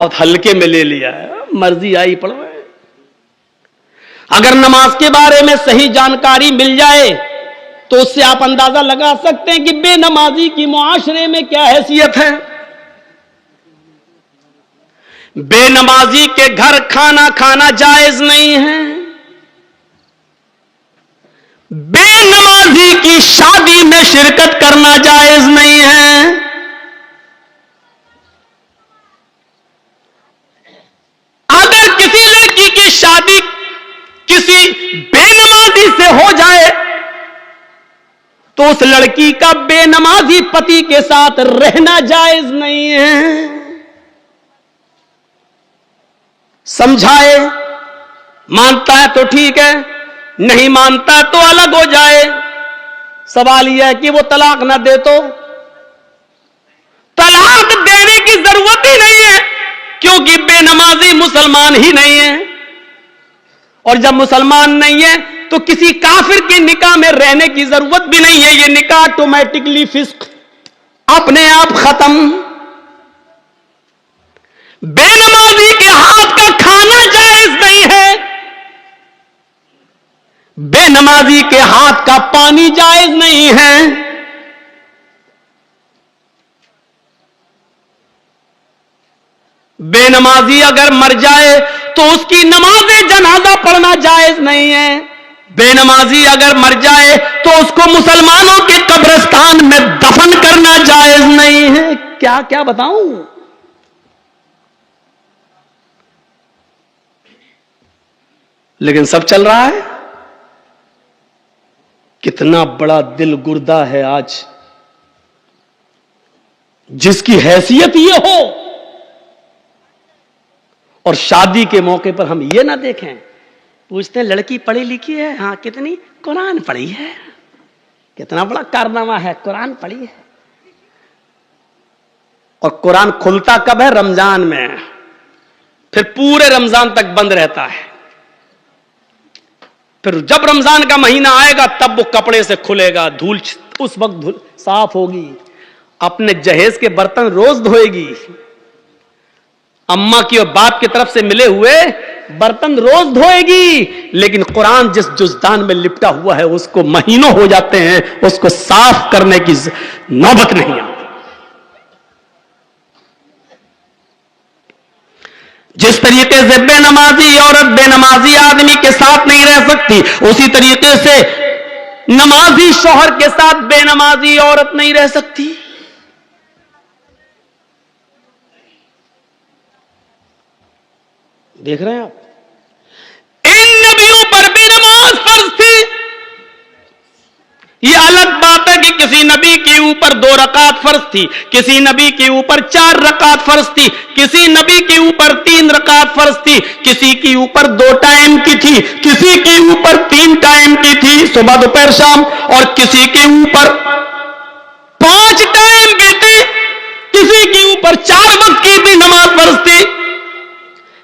بہت ہلکے میں لے لیا ہے، مرضی آئی پڑھو۔ اگر نماز کے بارے میں صحیح جانکاری مل جائے تو اس سے آپ اندازہ لگا سکتے ہیں کہ بے نمازی کی معاشرے میں کیا حیثیت ہے۔ بے نمازی کے گھر کھانا کھانا جائز نہیں ہے، بے نمازی کی شادی میں شرکت کرنا جائز نہیں ہے۔ اگر کسی لڑکی کی شادی کسی بے نمازی سے ہو جائے تو اس لڑکی کا بے نمازی پتی کے ساتھ رہنا جائز نہیں ہے۔ سمجھائے، مانتا ہے تو ٹھیک ہے، نہیں مانتا تو الگ ہو جائے۔ سوال یہ ہے کہ وہ طلاق نہ دے تو طلاق دینے کی ضرورت ہی نہیں ہے، کیونکہ بے نمازی مسلمان ہی نہیں ہے، اور جب مسلمان نہیں ہے تو کسی کافر کے نکاح میں رہنے کی ضرورت بھی نہیں ہے۔ یہ نکاح آٹومیٹکلی فسق، اپنے آپ ختم۔ بے نمازی کے ہاتھ کا کھانا جائز نہیں ہے، بے نمازی کے ہاتھ کا پانی جائز نہیں ہے۔ بے نمازی اگر مر جائے تو اس کی نماز جنازہ پڑھنا جائز نہیں ہے۔ بے نمازی اگر مر جائے تو اس کو مسلمانوں کے قبرستان میں دفن کرنا جائز نہیں ہے۔ کیا کیا بتاؤں؟ لیکن سب چل رہا ہے۔ کتنا بڑا دل گردہ ہے آج، جس کی حیثیت یہ ہو اور شادی کے موقع پر ہم یہ نہ دیکھیں۔ پوچھتے ہیں لڑکی پڑھی لکھی ہے؟ ہاں کتنی؟ قرآن پڑھی ہے۔ کتنا بڑا کارنامہ ہے، قرآن پڑھی ہے۔ اور قرآن کھلتا کب ہے؟ رمضان میں، پھر پورے رمضان تک بند رہتا ہے۔ پھر جب رمضان کا مہینہ آئے گا تب وہ کپڑے سے کھلے گا، دھول اس وقت صاف ہوگی، اپنے جہیز کے برتن روز دھوئے گی، اماں کی اور باپ کی طرف سے ملے ہوئے برتن روز دھوئے گی۔ لیکن قرآن جس جزدان میں لپٹا ہوا ہے اس کو مہینوں ہو جاتے ہیں، اس کو صاف کرنے کی نوبت نہیں آتی۔ جس طریقے سے بے نمازی عورت بے نمازی آدمی کے ساتھ نہیں رہ سکتی، اسی طریقے سے نمازی شوہر کے ساتھ بے نمازی عورت نہیں رہ سکتی۔ دیکھ رہے ہیں آپ، ان نبیوں پر بھی نماز فرض تھی۔ یہ الگ بات ہے کہ کسی نبی کے اوپر 2 رکعت فرض تھی، کسی نبی کے اوپر 4 رکعت فرض تھی، کسی نبی کے اوپر 3 رکعت فرض تھی، کسی کے اوپر 2 ٹائم کی تھی، کسی کے اوپر 3 ٹائم کی تھی، صبح دوپہر شام، اور کسی کے اوپر 5 ٹائم کی تھی، کسی کے اوپر 4 وقت کی بھی نماز فرض تھی۔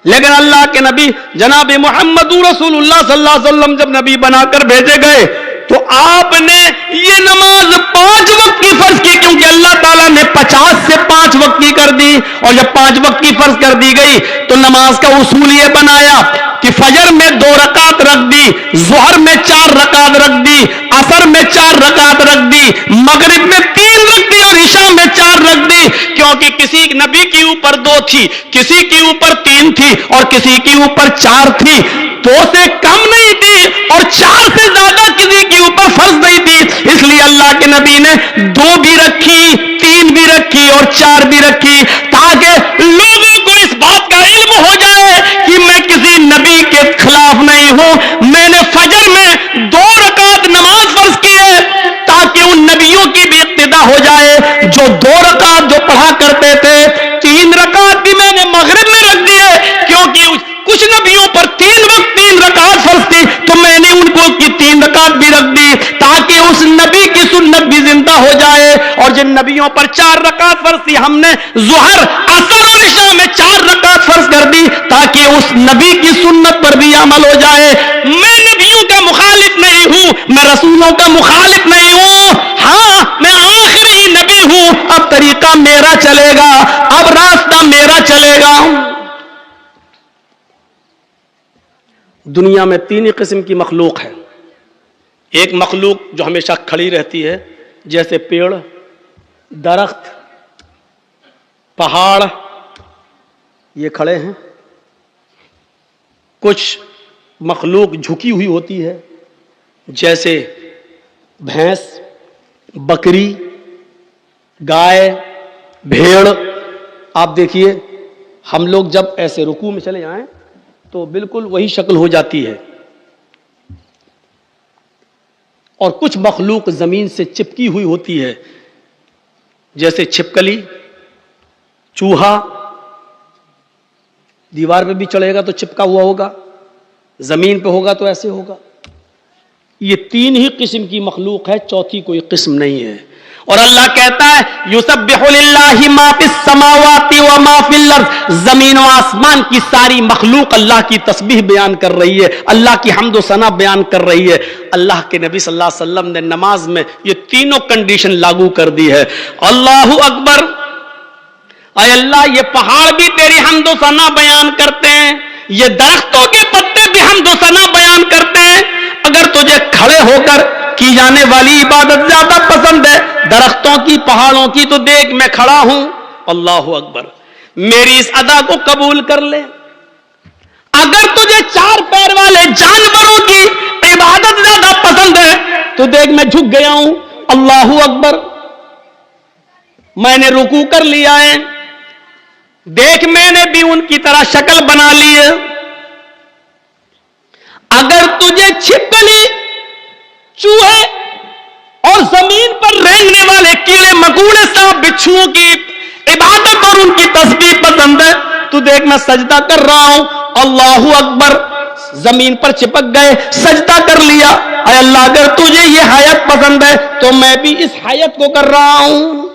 لیکن اللہ کے نبی جناب محمد رسول اللہ صلی اللہ علیہ وسلم جب نبی بنا کر بھیجے گئے تو آپ نے یہ نماز 5 وقت کی فرض کی، کیونکہ اللہ تعالیٰ نے 50 سے 5 وقت کی کر دی، اور جب 5 وقت کی فرض کر دی گئی تو نماز کا اصول یہ بنایا کہ فجر میں 2 رکعت رکھ دی، ظہر میں 4 رکعت رکھ دی، عصر میں 4 رکعت رکھ دی، مغرب میں 3 رکھ دی، اور عشاء میں 4 رکھ دی، کیونکہ کسی نبی کے اوپر 2 تھی، کسی کے اوپر 3 تھی، اور کسی کے اوپر 4 تھی۔ 2 سے کم نہیں تھی اور 4 سے زیادہ کسی کے اوپر فرض نہیں تھی، اس لیے اللہ کے نبی نے 2 بھی رکھی، 3 بھی رکھی اور 4 بھی رکھی، تاکہ لوگوں کو اس بات کا علم ہو جائے کہ میں کسی نبی کے خلاف نہیں ہوں۔ میں نے فجر میں 2 رکعت نماز فرض کی ہے تاکہ ان نبیوں کی بھی اقتدا ہو جائے جو 2 رکعت جو پڑھا کرتے تھے۔ 3 رکعت بھی میں نے مغرب میں رکھ دیے، کیونکہ کچھ نبیوں پر 3 وقت 3 رکعت فرض تھی، تو میں نے ان کو کی 3 رکعت بھی رکھ دی تاکہ اس نبی کی سنت بھی زندہ ہو جائے۔ اور جن نبیوں پر 4 رکعت فرض تھی ہم نے ظہر، عصر اور عشاء میں 4 رکعت فرض کر دی تاکہ اس نبی کی سنت پر بھی عمل ہو جائے۔ میں نبیوں کا مخالف نہیں ہوں، میں رسولوں کا مخالف نہیں ہوں، ہاں میں آخری نبی ہوں، اب طریقہ میرا چلے گا، اب راستہ میرا چلے گا۔ دنیا میں تین ہی قسم کی مخلوق ہے. ایک مخلوق جو ہمیشہ کھڑی رہتی ہے، جیسے پیڑ، درخت، پہاڑ، یہ کھڑے ہیں. کچھ مخلوق جھکی ہوئی ہوتی ہے، جیسے بھینس، بکری، گائے، بھیڑ. آپ دیکھیے ہم لوگ جب ایسے رکوع میں چلے جائیں تو بالکل وہی شکل ہو جاتی ہے. اور کچھ مخلوق زمین سے چپکی ہوئی ہوتی ہے، جیسے چھپکلی، چوہا. دیوار پہ بھی چڑھے گا تو چپکا ہوا ہوگا، زمین پہ ہوگا تو ایسے ہوگا. یہ تین ہی قسم کی مخلوق ہے، چوتھی کوئی قسم نہیں ہے. اور اللہ کہتا ہے یسبح للہ ما فی السماوات و ما فی الارض، زمین و آسمان کی ساری مخلوق اللہ کی تسبیح بیان کر رہی ہے، اللہ کی حمد و ثنا بیان کر رہی ہے. اللہ کے نبی صلی اللہ علیہ وسلم نے نماز میں یہ تینوں کنڈیشن لاگو کر دی ہے. اللہ اکبر، اے اللہ یہ پہاڑ بھی تیری حمد و ثنا بیان کرتے ہیں، یہ درختوں کے پتے بھی حمد و ثنا بیان کرتے ہیں. اگر تجھے کھڑے ہو کر کی جانے والی عبادت زیادہ پسند ہے درختوں کی، پہاڑوں کی، تو دیکھ میں کھڑا ہوں. اللہ اکبر، میری اس ادا کو قبول کر لے. اگر تجھے چار پیر والے جانوروں کی عبادت زیادہ پسند ہے تو دیکھ میں جھک گیا ہوں. اللہ اکبر، میں نے رکوع کر لیا ہے، دیکھ میں نے بھی ان کی طرح شکل بنا لی ہے. اگر تجھے چھپکلی، چوہے اور زمین پر رینگنے والے کیڑے مکوڑے، سانپ بچھوؤں کی عبادت اور ان کی تسبیح پسند ہے تو دیکھ میں سجدہ کر رہا ہوں. اللہ اکبر، زمین پر چپک گئے، سجدہ کر لیا. اے اللہ اگر تجھے یہ حیات پسند ہے تو میں بھی اس حیات کو کر رہا ہوں.